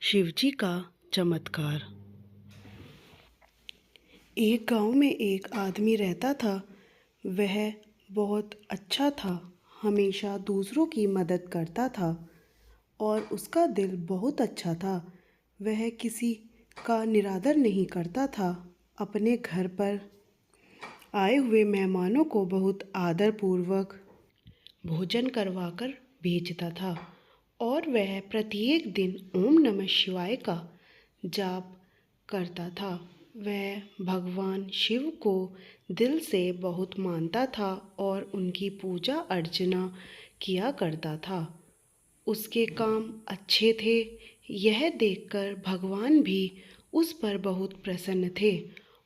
शिवजी का चमत्कार। एक गांव में एक आदमी रहता था। वह बहुत अच्छा था, हमेशा दूसरों की मदद करता था और उसका दिल बहुत अच्छा था। वह किसी का निरादर नहीं करता था। अपने घर पर आए हुए मेहमानों को बहुत आदरपूर्वक भोजन करवाकर भेजता था और वह प्रत्येक दिन ओम नमः शिवाय का जाप करता था। वह भगवान शिव को दिल से बहुत मानता था और उनकी पूजा अर्चना किया करता था। उसके काम अच्छे थे, यह देखकर भगवान भी उस पर बहुत प्रसन्न थे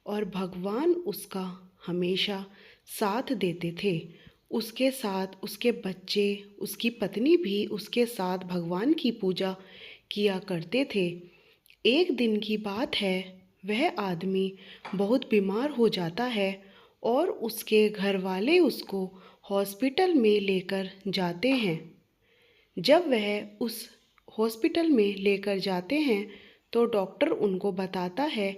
और भगवान उसका हमेशा साथ देते थे। उसके साथ उसके बच्चे, उसकी पत्नी भी उसके साथ भगवान की पूजा किया करते थे। एक दिन की बात है, वह आदमी बहुत बीमार हो जाता है और उसके घर वाले उसको हॉस्पिटल में लेकर जाते हैं। जब वह उस हॉस्पिटल में लेकर जाते हैं तो डॉक्टर उनको बताता है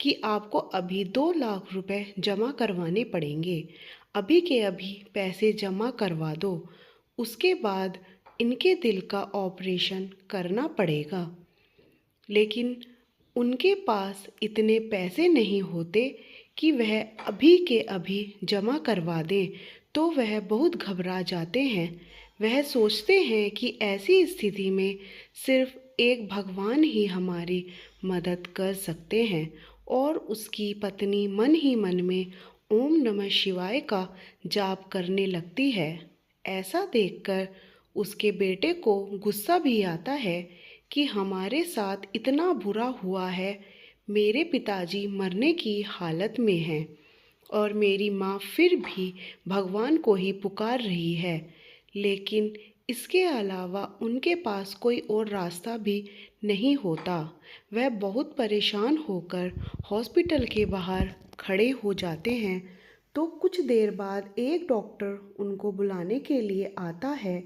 कि आपको अभी 2 लाख रुपए जमा करवाने पड़ेंगे। अभी के अभी पैसे जमा करवा दो, उसके बाद इनके दिल का ऑपरेशन करना पड़ेगा। लेकिन उनके पास इतने पैसे नहीं होते कि वह अभी के अभी जमा करवा दें, तो वह बहुत घबरा जाते हैं। वह सोचते हैं कि ऐसी स्थिति में सिर्फ एक भगवान ही हमारी मदद कर सकते हैं और उसकी पत्नी मन ही मन में ओम नमः शिवाय का जाप करने लगती है। ऐसा देखकर उसके बेटे को गुस्सा भी आता है कि हमारे साथ इतना बुरा हुआ है। मेरे पिताजी मरने की हालत में हैं और मेरी माँ फिर भी भगवान को ही पुकार रही है, लेकिन इसके अलावा उनके पास कोई और रास्ता भी नहीं होता। वह बहुत परेशान होकर हॉस्पिटल के बाहर खड़े हो जाते हैं। तो कुछ देर बाद एक डॉक्टर उनको बुलाने के लिए आता है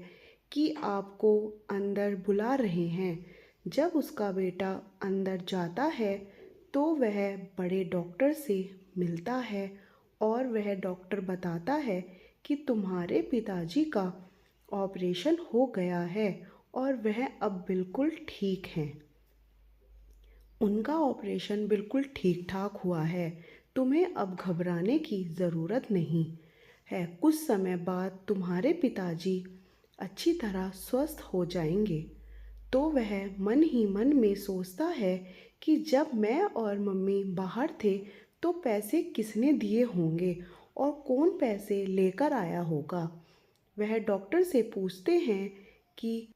कि आपको अंदर बुला रहे हैं। जब उसका बेटा अंदर जाता है तो वह बड़े डॉक्टर से मिलता है और वह डॉक्टर बताता है कि तुम्हारे पिताजी का ऑपरेशन हो गया है और वह अब बिल्कुल ठीक हैं। उनका ऑपरेशन बिल्कुल ठीक ठाक हुआ है, तुम्हें अब घबराने की ज़रूरत नहीं है। कुछ समय बाद तुम्हारे पिताजी अच्छी तरह स्वस्थ हो जाएंगे। तो वह मन ही मन में सोचता है कि जब मैं और मम्मी बाहर थे तो पैसे किसने दिए होंगे और कौन पैसे लेकर आया होगा। वह डॉक्टर से पूछते हैं कि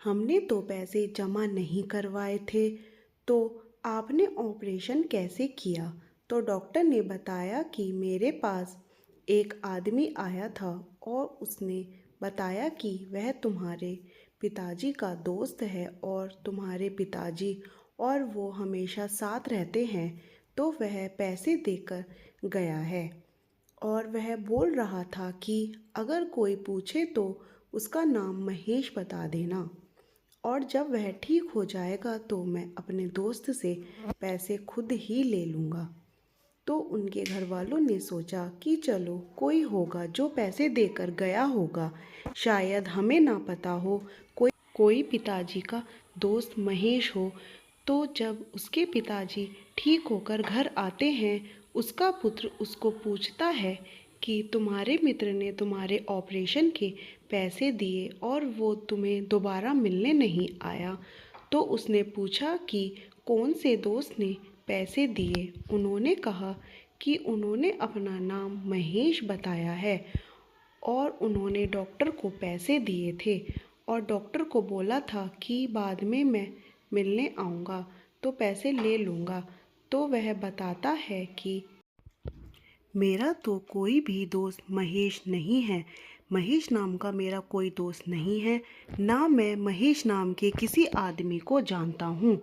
हमने तो पैसे जमा नहीं करवाए थे, तो आपने ऑपरेशन कैसे किया। तो डॉक्टर ने बताया कि मेरे पास एक आदमी आया था और उसने बताया कि वह तुम्हारे पिताजी का दोस्त है और तुम्हारे पिताजी और वो हमेशा साथ रहते हैं, तो वह पैसे देकर गया है और वह बोल रहा था कि अगर कोई पूछे तो उसका नाम महेश बता देना और जब वह ठीक हो जाएगा तो मैं अपने दोस्त से पैसे खुद ही ले लूँगा। तो उनके घर वालों ने सोचा कि चलो कोई होगा जो पैसे देकर गया होगा, शायद हमें ना पता हो कोई पिताजी का दोस्त महेश हो। तो जब उसके पिताजी ठीक होकर घर आते हैं, उसका पुत्र उसको पूछता है कि तुम्हारे मित्र ने तुम्हारे ऑपरेशन के पैसे दिए और वो तुम्हें दोबारा मिलने नहीं आया। तो उसने पूछा कि कौन से दोस्त ने पैसे दिए। उन्होंने कहा कि उन्होंने अपना नाम महेश बताया है और उन्होंने डॉक्टर को पैसे दिए थे और डॉक्टर को बोला था कि बाद में मैं मिलने आऊँगा तो पैसे ले लूँगा। तो वह बताता है कि मेरा तो कोई भी दोस्त महेश नहीं है। महेश नाम का मेरा कोई दोस्त नहीं है, ना मैं महेश नाम के किसी आदमी को जानता हूँ।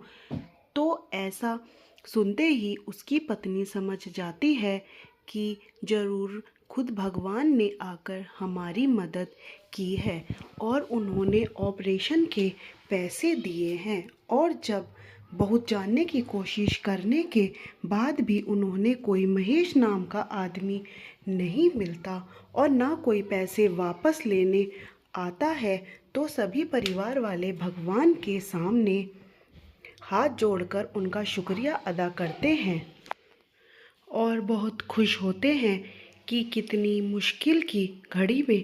तो ऐसा सुनते ही उसकी पत्नी समझ जाती है कि ज़रूर खुद भगवान ने आकर हमारी मदद की है और उन्होंने ऑपरेशन के पैसे दिए हैं। और जब बहुत जानने की कोशिश करने के बाद भी उन्होंने कोई महेश नाम का आदमी नहीं मिलता और ना कोई पैसे वापस लेने आता है, तो सभी परिवार वाले भगवान के सामने हाथ जोड़कर उनका शुक्रिया अदा करते हैं और बहुत खुश होते हैं कि कितनी मुश्किल की घड़ी में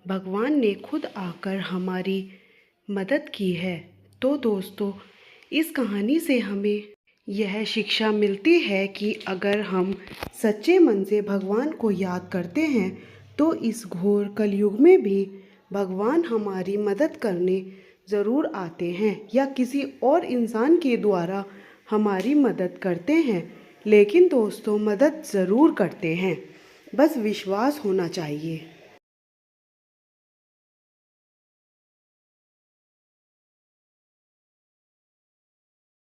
भगवान ने खुद आकर हमारी मदद की है। तो दोस्तों, इस कहानी से हमें यह शिक्षा मिलती है कि अगर हम सच्चे मन से भगवान को याद करते हैं तो इस घोर कलयुग में भी भगवान हमारी मदद करने ज़रूर आते हैं या किसी और इंसान के द्वारा हमारी मदद करते हैं। लेकिन दोस्तों, मदद ज़रूर करते हैं, बस विश्वास होना चाहिए।